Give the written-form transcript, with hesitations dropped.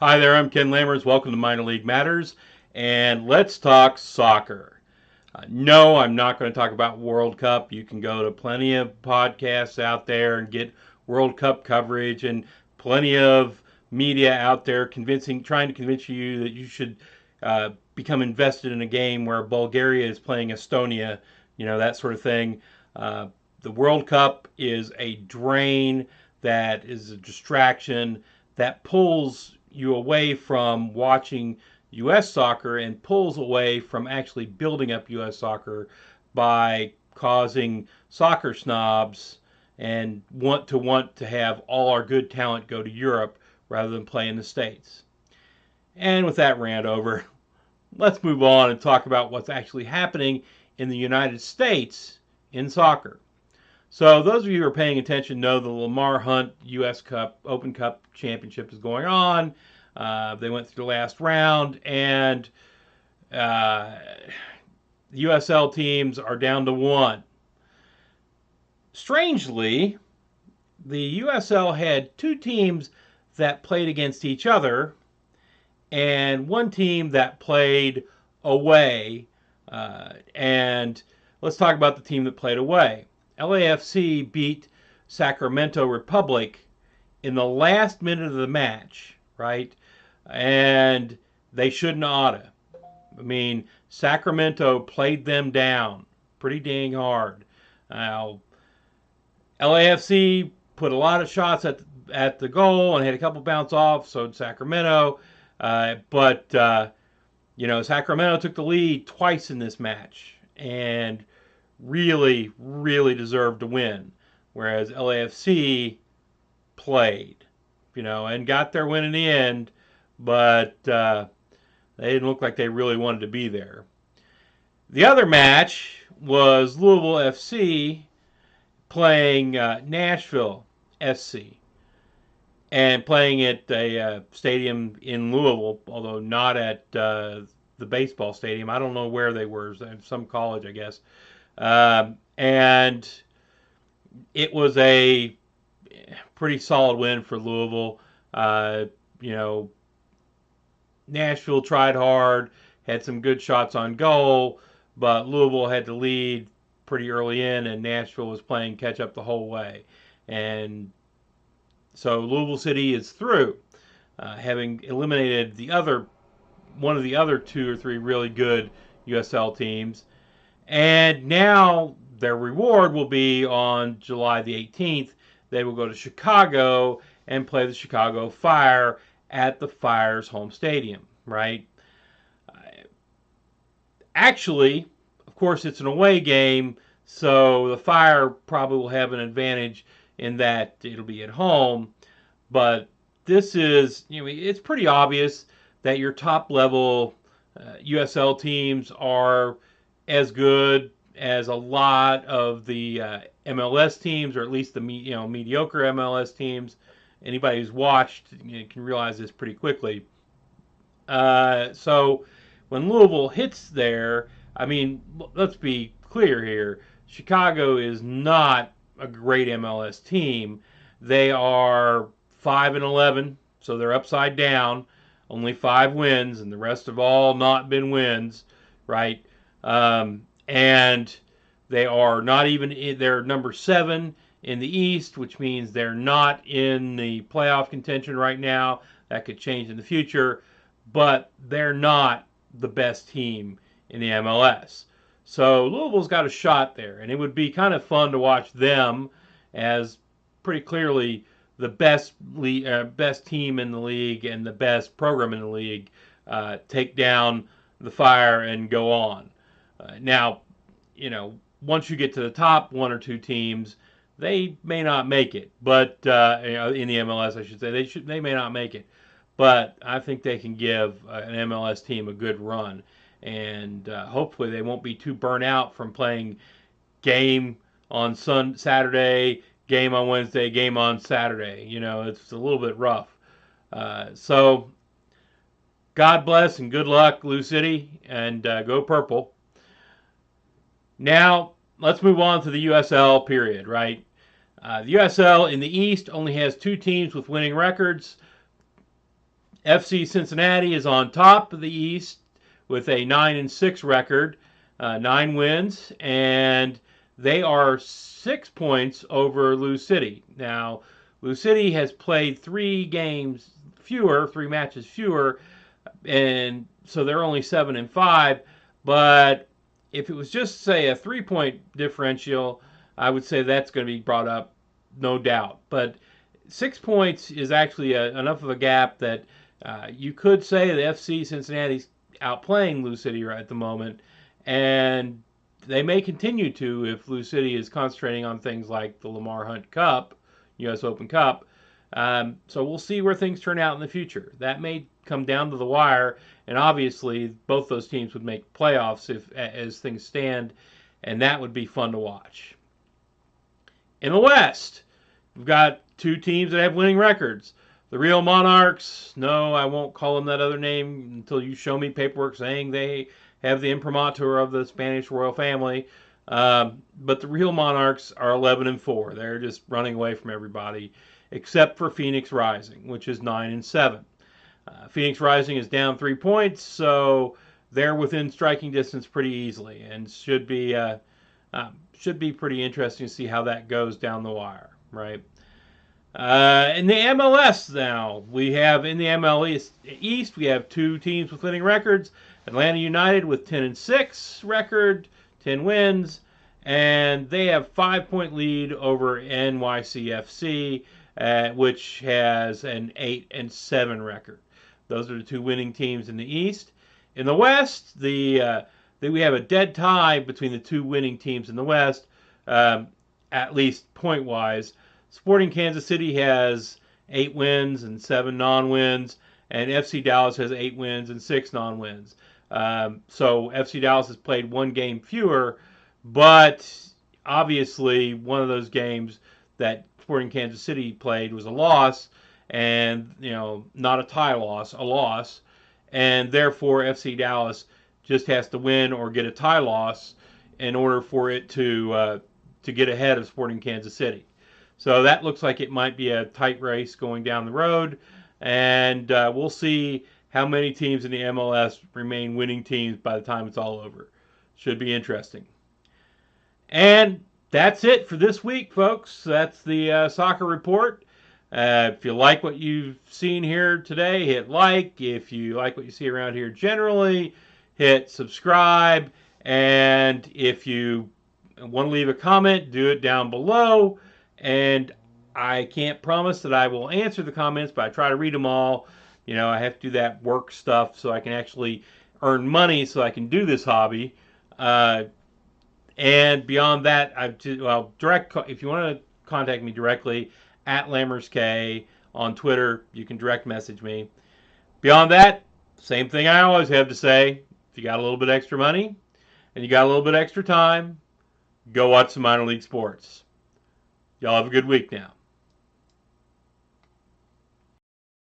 Hi there, I'm Ken Lammers. Welcome to Minor League Matters, and let's talk soccer. No, I'm not going to talk about World Cup. You can go to plenty of podcasts out there and get World Cup coverage, and plenty of media out there trying to convince you that you should become invested in a game where Bulgaria is playing Estonia, that sort of thing. Uh, the World Cup is a drain, that is a distraction that pulls you away from watching U.S. soccer and pulls away from actually building up U.S. soccer by causing soccer snobs and want to have all our good talent go to Europe rather than play in the States. And with that rant over, let's move on and talk about what's actually happening in the United States in soccer. So those of you who are paying attention know the Lamar Hunt U.S. Cup Open Cup Championship is going on. They went through the last round, and uh, the USL teams are down to one. Strangely, the USL had two teams that played against each other, and one team that played away. And let's talk about the team that played away. LAFC beat Sacramento Republic in the last minute of the match, right? And they shouldn't oughta. I mean, Sacramento played them down pretty dang hard. Now, LAFC put a lot of shots at the goal and had a couple bounce off. So did Sacramento, but Sacramento took the lead twice in this match and really, really deserved to win. Whereas LAFC played, and got their win in the end, but they didn't look like they really wanted to be there. The other match was Louisville FC playing Nashville SC and playing at a stadium in Louisville, although not at the baseball stadium. I don't know where they were, some college, I guess. And it was a pretty solid win for Louisville. You know, Nashville tried hard, had some good shots on goal, but Louisville had the lead pretty early in, and Nashville was playing catch up the whole way. And so Louisville City is through, having eliminated one of the other two or three really good USL teams. And now their reward will be on July the 18th. They will go to Chicago and play the Chicago Fire at the Fire's home stadium, right? Actually, of course, it's an away game, so the Fire probably will have an advantage in that it'll be at home. But this is, it's pretty obvious that your top level USL teams are as good as a lot of the MLS teams, or at least the mediocre MLS teams. Anybody who's watched can realize this pretty quickly. So when Louisville hits there, I mean, let's be clear here. Chicago is not a great MLS team. They are 5-11, so they're upside down. Only 5 wins, and the rest have all not been wins, right? And they are not even, they're number 7 in the East, which means they're not in the playoff contention right now. That could change in the future, but they're not the best team in the MLS. So Louisville's got a shot there, and it would be kind of fun to watch them as pretty clearly the best team in the league and the best program in the league take down the Fire and go on. Now, once you get to the top 1 or 2 teams, they may not make it, but in the MLS, I should say, they may not make it, but I think they can give an MLS team a good run, and hopefully they won't be too burnt out from playing game on Saturday, game on Wednesday, game on Saturday. It's a little bit rough. So God bless and good luck, Lou City, and go Purple. Now, let's move on to the USL period, right? The USL in the East only has 2 teams with winning records. FC Cincinnati is on top of the East with a 9-6 record, 9 wins, and they are 6 points over Lou City. Now, Lou City has played 3 matches fewer, and so they're only 7-5. But if it was just say a 3 point differential, I would say that's going to be brought up, no doubt. But 6 points is actually enough of a gap that you could say the FC Cincinnati's outplaying Lou City right at the moment, and they may continue to if Lou City is concentrating on things like the Lamar Hunt Cup, U.S. Open Cup. So we'll see where things turn out in the future. That may come down to the wire, and obviously both those teams would make playoffs if as things stand, and that would be fun to watch. In the West, we've got 2 teams that have winning records. The Real Monarchs, no, I won't call them that other name until you show me paperwork saying they have the imprimatur of the Spanish royal family. But the Real Monarchs are 11-4. They're just running away from everybody, except for Phoenix Rising, which is 9-7. Phoenix Rising is down 3 points, so they're within striking distance pretty easily, and should be pretty interesting to see how that goes down the wire, right? In the MLS now, we have in the MLS East, we have 2 teams with winning records. Atlanta United with 10-6 record, 10 wins, and they have 5 point lead over NYCFC, which has an 8-7 record. Those are the 2 winning teams in the East. In the West, we have a dead tie between the 2 winning teams in the West, at least point-wise. Sporting Kansas City has 8 wins and 7 non-wins, and FC Dallas has 8 wins and 6 non-wins. So FC Dallas has played 1 game fewer, but obviously one of those games that Sporting Kansas City played was a loss, and not a tie loss, a loss, and therefore FC Dallas just has to win or get a tie loss in order for it to get ahead of Sporting Kansas City. So that looks like it might be a tight race going down the road, and we'll see how many teams in the MLS remain winning teams by the time it's all over. Should be interesting. And that's it for this week, folks. That's the soccer report. If you like what you've seen here today, hit like. If you like what you see around here generally, hit subscribe. And if you want to leave a comment, do it down below. And I can't promise that I will answer the comments, but I try to read them all. I have to do that work stuff so I can actually earn money so I can do this hobby. And beyond that, if you want to contact me directly, at LammersK on Twitter, you can direct message me. Beyond that, same thing I always have to say. If you got a little bit extra money and you got a little bit extra time, go watch some minor league sports. Y'all have a good week now.